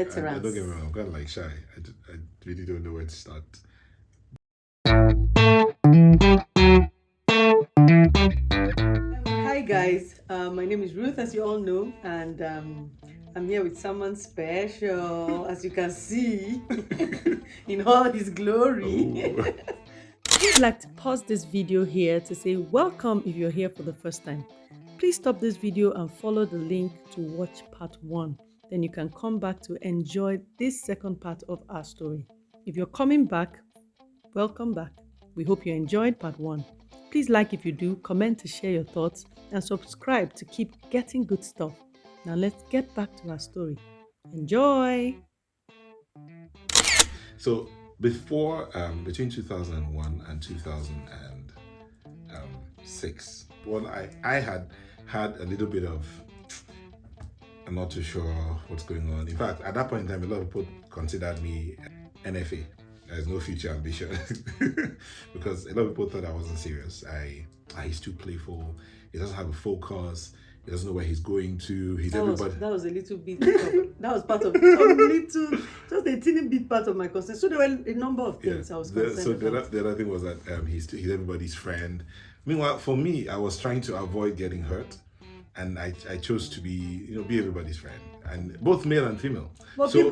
Veterans. Don't get me wrong, I'm kind of like shy. I really don't know where to start. Hi guys, my name is Ruth, as you all know, and I'm here with someone special, as you can see, in all his glory. Oh. I'd like to pause this video here to say welcome if you're here for the first time. Please stop this video and follow the link to watch part 1. Then you can come back to enjoy this second part of our story. If you're coming back, welcome back. We hope you enjoyed part 1. Please like if you do, comment to share your thoughts, and subscribe to keep getting good stuff. Now let's get back to our story. Enjoy! So before, between 2001 and 2006, well, I had a little bit of, I'm not too sure what's going on. In fact, at that point in time, a lot of people considered me NFA. There's no future ambition because a lot of people thought I wasn't serious. He's too playful. He doesn't have a focus. He doesn't know where he's going to. That was a little bit. That was part of just a teeny bit part of my concern. So there were a number of things I was concerned about. The other thing was that he's everybody's friend. Meanwhile, for me, I was trying to avoid getting hurt, and I chose to be everybody's friend, and both male and female. But so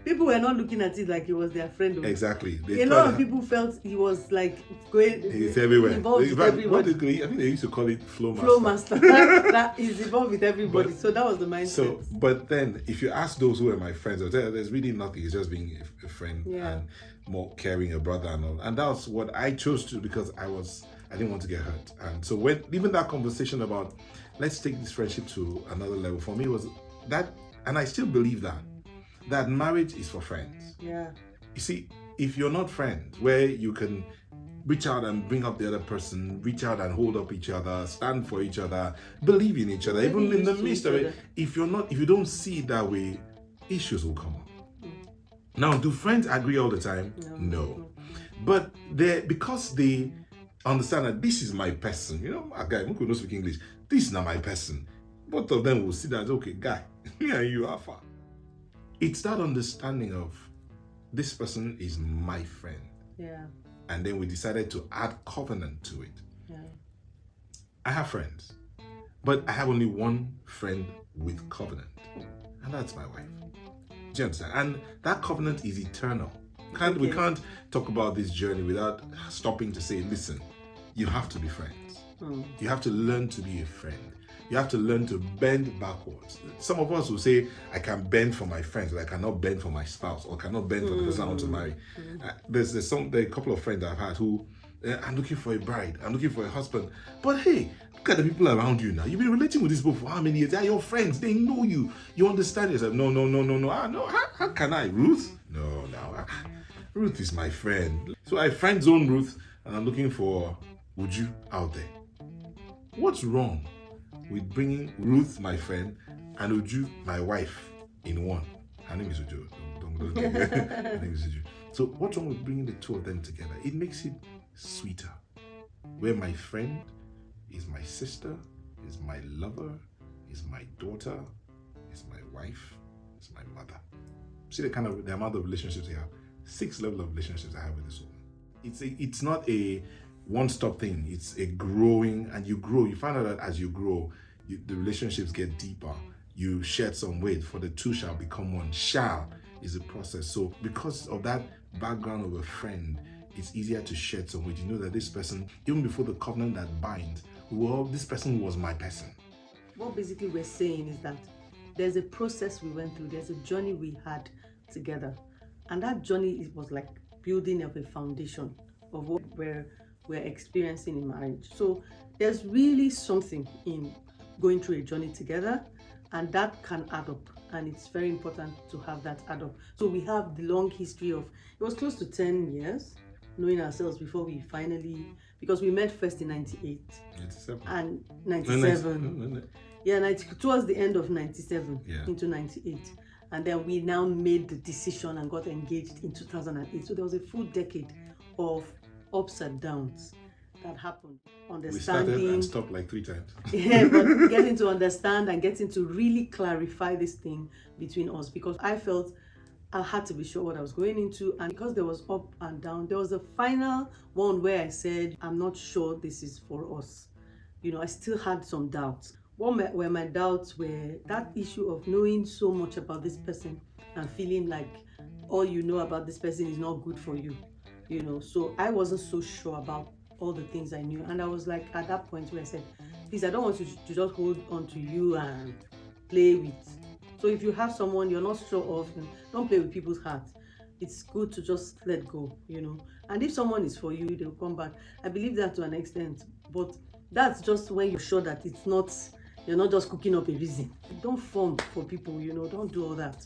people were not looking at it like he was their friend. Exactly. A lot of people felt he was like he's everywhere. Involved with everybody. I think they used to call it flow master. Flow master. that is involved with everybody. So that was the mindset. So, but then if you ask those who were my friends, they'll tell you there's really nothing. It's just being a friend and more caring, a brother and all. And that's what I chose to, because I didn't want to get hurt. And so when even that conversation about let's take this friendship to another level, for me was that, and I still believe that marriage is for friends. Yeah. You see, if you're not friends, where you can reach out and bring up the other person, reach out and hold up each other, stand for each other, believe in each other, even in the midst of it. If you don't see it that way, issues will come up. Now, do friends agree all the time? No. But because they understand that this is my person, a guy who could not speak English, this is not my person. Both of them will see that, okay, guy, me and you are far. It's that understanding of this person is my friend. Yeah. And then we decided to add covenant to it. Yeah. I have friends, but I have only one friend with covenant, and that's my wife. Do you understand? And that covenant is eternal. We can't talk about this journey without stopping to say, listen, you have to be friends. You have to learn to be a friend. You have to learn to bend backwards. Some of us will say, I can bend for my friends, but I cannot bend for my spouse, or cannot bend for the person I want to marry. There's a couple of friends I've had who, I'm looking for a bride, I'm looking for a husband. But hey, look at the people around you now. You've been relating with these people for how many years? They are your friends. They know you. You understand yourself. No. No. How can I? Ruth? No. Ruth is my friend. So I friend zone Ruth, and I'm looking for Uju out there. What's wrong with bringing Ruth, my friend, and Uju, my wife, in one? Her name is Uju. Don't get it. Her name is Uju. So what's wrong with bringing the two of them together? It makes it sweeter. Where my friend is my sister, is my lover, is my daughter, is my wife, is my mother. See the amount of relationships we have. 6 level of relationships I have with this woman. It's not a one-stop thing. It's a growing, and you grow. You find out that as you grow, the relationships get deeper. You shed some weight, for the two shall become one. Shall is a process. So because of that background of a friend, it's easier to shed some weight. You know that this person, even before the covenant that binds, this person was my person. What basically we're saying is that there's a process we went through. There's a journey we had together. And that journey was like building up a foundation of what we're experiencing in marriage. So there's really something in going through a journey together, and that can add up. And it's very important to have that add up. So we have the long history of, it was close to 10 years knowing ourselves before we finally, because we met first in 98. 97. And 97. No. Yeah, towards the end of 97 Yeah. into 98. And then we now made the decision and got engaged in 2008. So there was a full decade of ups and downs. that happened. We started Understanding. and stopped like 3 times. Yeah, but getting to understand and getting to really clarify this thing between us, because I felt I had to be sure what I was going into, and because there was up and down, there was a final one where I said, I'm not sure this is for us. I still had some doubts. What were my doubts were that issue of knowing so much about this person and feeling like all you know about this person is not good for you. So I wasn't so sure about all the things I knew, and I was like at that point where I said, please, I don't want to just hold on to you and play with. So if you have someone you're not sure of, don't play with people's hearts. It's good to just let go, and if someone is for you, they'll come back. I believe that to an extent, but that's just when you're sure that you're not just cooking up a reason. Don't form for people, don't do all that.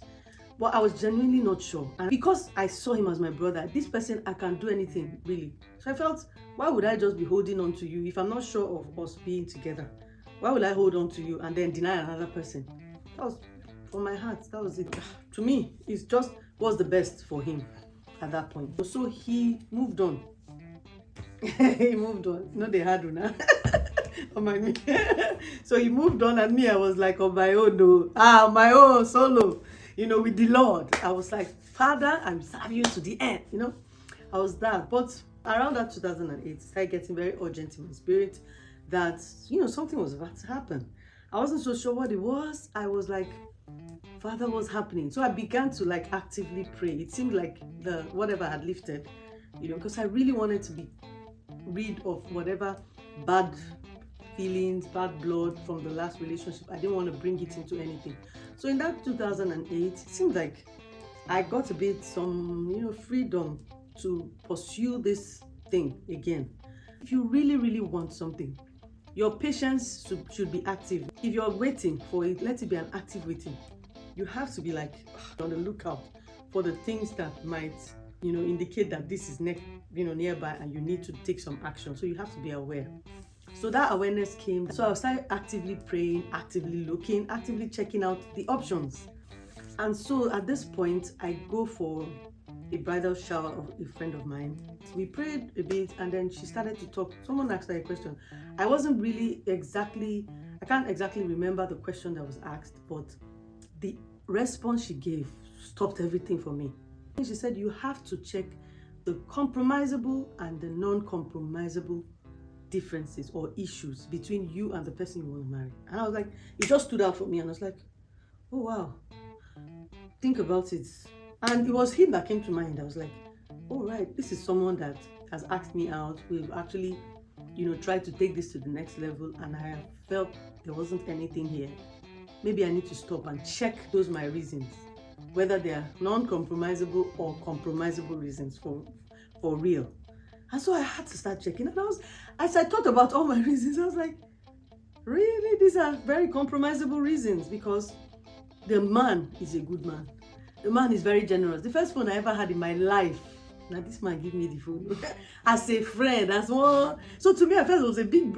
But I was genuinely not sure. And because I saw him as my brother, this person, I can't do anything, really. So I felt, why would I just be holding on to you if I'm not sure of us being together? Why would I hold on to you and then deny another person? That was, from my heart, that was it. To me, it just was the best for him at that point. So he moved on. He moved on. They had one. On my knee. So he moved on, and me, I was like on my own, my own solo, with the Lord. I was like, Father, I will serve you to the end, I was that. But around that 2008, it started getting very urgent in my spirit that, something was about to happen. I wasn't so sure what it was. I was like, Father, what's happening? So I began to actively pray. It seemed like the whatever had lifted, because I really wanted to be rid of whatever bad feelings, bad blood from the last relationship. I didn't want to bring it into anything. So in that 2008, it seemed like I got a bit some, freedom to pursue this thing again. If you really, really want something, your patience should be active. If you're waiting for it, let it be an active waiting. You have to be on the lookout for the things that might, indicate that this is nearby and you need to take some action. So you have to be aware. So that awareness came. So I started actively praying, actively looking, actively checking out the options. And so at this point, I go for a bridal shower of a friend of mine. We prayed a bit, and then she started to talk. Someone asked her a question. I can't exactly remember the question that was asked, but the response she gave stopped everything for me. She said, you have to check the compromisable and the non-compromisable differences or issues between you and the person you want to marry. And I was like, it just stood out for me, and I was like, oh wow, think about it. And it was him that came to mind. I was like, oh right, this is someone that has asked me out. We've actually tried to take this to the next level, and I have felt there wasn't anything here. Maybe I need to stop and check those my reasons, whether they are non-compromisable or compromisable reasons for real. And so I had to start checking. And as I thought about all my reasons, I was like, really? These are very compromisable reasons, because the man is a good man. The man is very generous. The first phone I ever had in my life, now this man gave me the phone as a friend, as one. So to me, I felt it was a big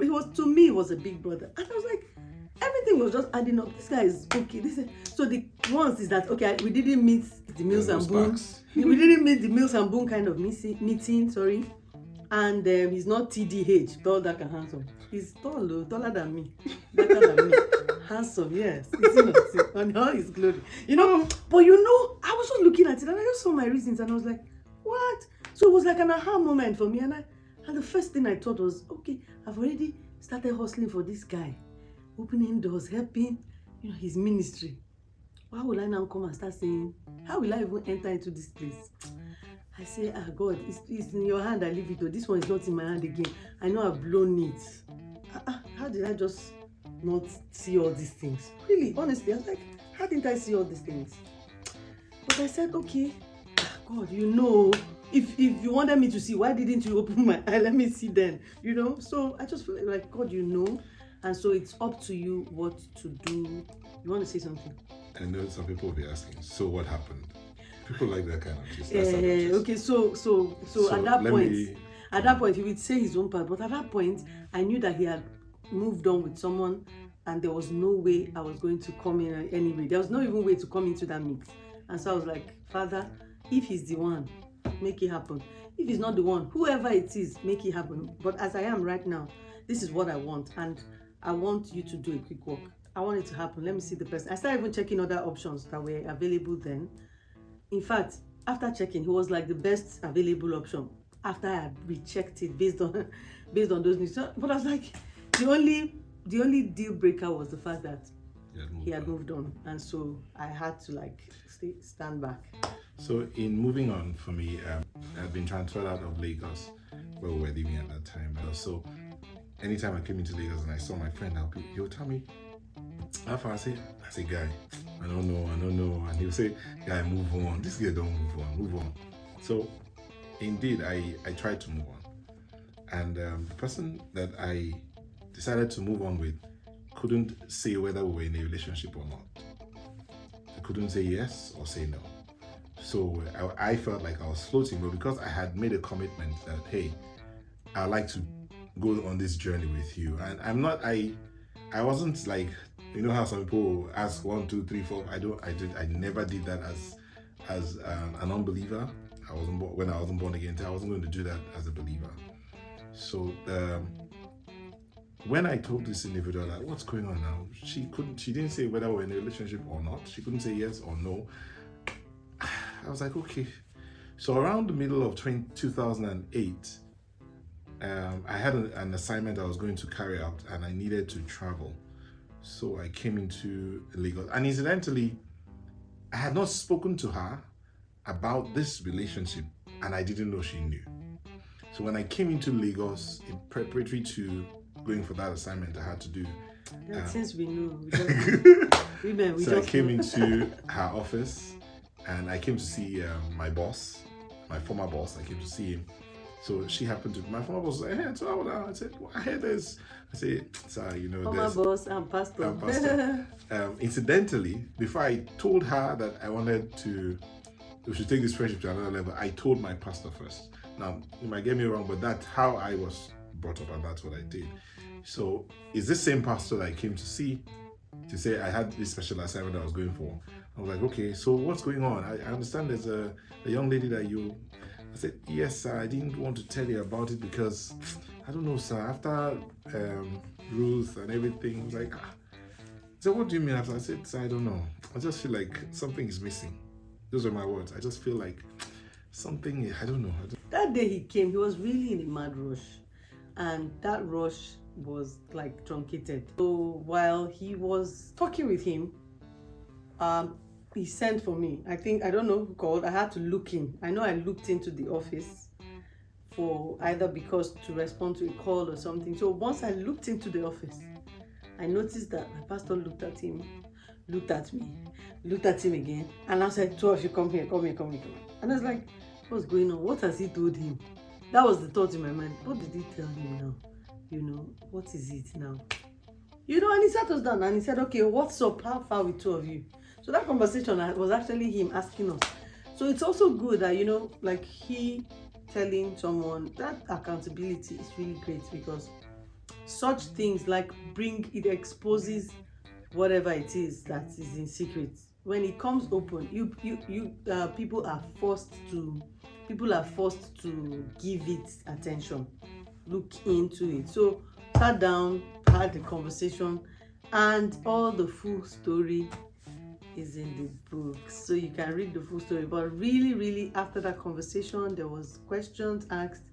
brother. And I was like, everything was just adding up. This guy is okay. So the ones is that, okay, we didn't meet the Mills and Boone. We didn't meet the Mills and Boone kind of meeting, sorry. And he's not TDH, tall, dark, and handsome. He's taller than me, darker than me, handsome, yes. On all his glory, But I was just looking at it, and I just saw my reasons, and I was like, what? So it was like an aha moment for me, and the first thing I thought was, okay, I've already started hustling for this guy, opening doors, helping, his ministry. Why will I now come and start saying, how will I even enter into this place? I say, God, it's in your hand, I leave it. This one is not in my hand again. I know I've blown it. How did I just not see all these things? Really, honestly, I was like, how didn't I see all these things? But I said, okay, God, if you wanted me to see, why didn't you open my eye? Let me see then, So I just feel like, God, and so it's up to you what to do. You want to say something? I know some people will be asking, so what happened? People like that kind of gist. Okay, so at that point he would say his own part, but at that point I knew that he had moved on with someone, and there was no way I was going to come in anyway. There was no even way to come into that mix. And so I was like, Father, if he's the one, make it happen. If it's not the one, whoever it is, make it happen. But as I am right now, this is what I want, and I want you to do a quick walk. I want it to happen. Let me see the person. I started even checking other options that were available then. In fact, after checking, he was like the best available option. After I rechecked it based on those needs. But I was like, the only deal breaker was the fact that he had moved on, and so I had to like stand back. So in moving on for me, I've been transferred out of Lagos where we were living at that time. So anytime I came into Lagos and I saw my friend, he'll tell me, how far? I say, guy, I don't know. And he'll say, guy, move on. This girl don't move on. So indeed, I tried to move on. And the person that I decided to move on with couldn't say whether we were in a relationship or not. They couldn't say yes or say no. So I felt like I was floating, but because I had made a commitment that, hey, I'd like to go on this journey with you. And I wasn't like, you know how some people ask 1, 2, 3, 4. I never did that as an unbeliever. When I wasn't born again. I wasn't going to do that as a believer. So when I told this individual that what's going on now, she didn't say whether we're in a relationship or not. She couldn't say yes or no. I was like, okay. So around the middle of 2008, I had an assignment I was going to carry out, and I needed to travel. So I came into Lagos. And incidentally, I had not spoken to her about this relationship, and I didn't know she knew. So when I came into Lagos in preparatory to going for that assignment I had to do, since we knew, I came into her office, and I came to see my boss, my former boss. I came to see him. So she happened to, my former boss was like, hey, so I said, well, I heard this. I said, sir, you know, former boss and pastor. Incidentally, before I told her that I wanted we should take this friendship to another level, I told my pastor first. Now, you might get me wrong, but that's how I was brought up, and that's what I did. So it's this same pastor that I came to see to say I had this special assignment I was going for. I was like, okay, so what's going on? I understand there's a young lady that I said, yes, sir, I didn't want to tell you about it because, I don't know, sir, after Ruth and everything, I was like, So what do you mean after? I said, sir, I don't know. I just feel like something is missing. Those are my words. I just feel like something, I don't know. That day he came, he was really in a mad rush. And that rush was like truncated. So while he was talking with him, he sent for me. I don't know who called. I had to look in. I know I looked into the office for either because to respond to a call or something. So once I looked into the office, I noticed that my pastor looked at him, looked at me, looked at him again, and I said, 2 of you come here. And I was like, what's going on? What has he told him? That was the thought in my mind. What did he tell him now? What is it now? And he sat us down and he said, okay, what's up? How far with 2 of you? So that conversation was actually him asking us. So it's also good that, like he telling someone, that accountability is really great, because such things like it exposes whatever it is that is in secret. When it comes open, people are forced to give it attention, look into it. So sat down, had the conversation, and all the full story is in the book, so you can read the full story. But really, after that conversation, there was questions asked.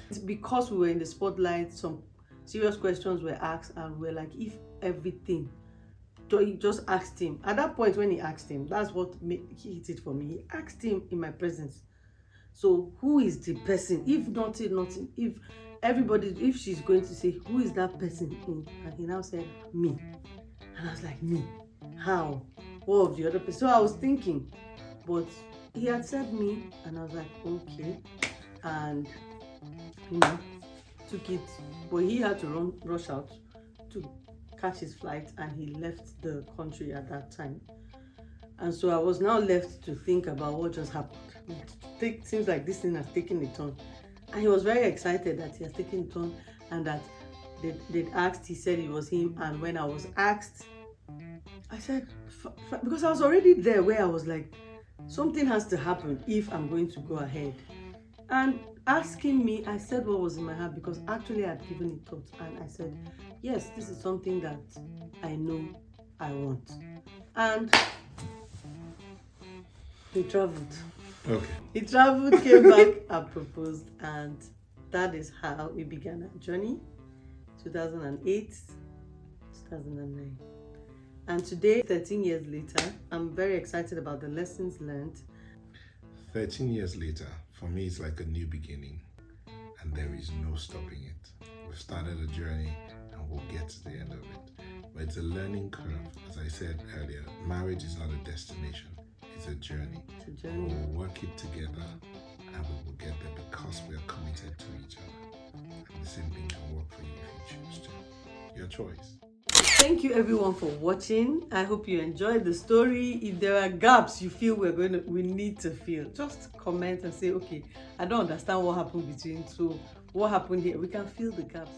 It's because we were in the spotlight, some serious questions were asked, and we're like, if everything. So he just asked him. At that point, when he asked him, that's what he hit it for me. He asked him in my presence. So who is the person? If nothing, if everybody, if she's going to say, who is that person in? And he now said, me. And I was like, me? How? What of the other person? So I was thinking, but he had said me, and I was like, okay. And, took it. But he had to rush out to catch his flight, and he left the country at that time. And so I was now left to think about what just happened. It seems like this thing has taken a turn. And he was very excited that he has taken a turn, and that they'd asked, he said it was him. And when I was asked, I said, because I was already there where I was like, something has to happen if I'm going to go ahead. And asking me, I said what was in my heart because actually I had given it thought, and I said, yes, this is something that I know I want. And he traveled. Okay. He traveled, came back, and proposed, and that is how we began our journey. 2008, 2009. And today, 13 years later, I'm very excited about the lessons learned. 13 years later, for me, it's like a new beginning, and there is no stopping it. We've started a journey, and we'll get to the end of it. But it's a learning curve. As I said earlier, marriage is not a destination, it's a journey. It's a journey. We'll work it together, and we will get there because we are committed to each other. And the same thing can work for you if you choose to. Your choice. Thank you everyone for watching. I hope you enjoyed the story. If there are gaps you feel we need to fill, just comment and say, okay, I don't understand what happened between, so what happened here? We can fill the gaps.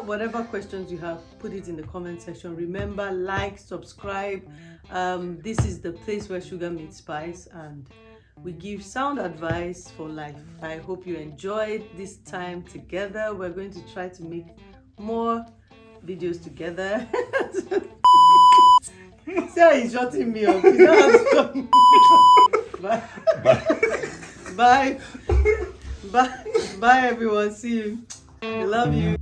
Whatever questions you have, put it in the comment section. Remember, like, subscribe. This is the place where sugar meets spice, and we give sound advice for life. I hope you enjoyed this time together. We're going to try to make more videos together. See how he's shutting me up. He's not Bye. Bye. Bye. Bye everyone. See you. I love you.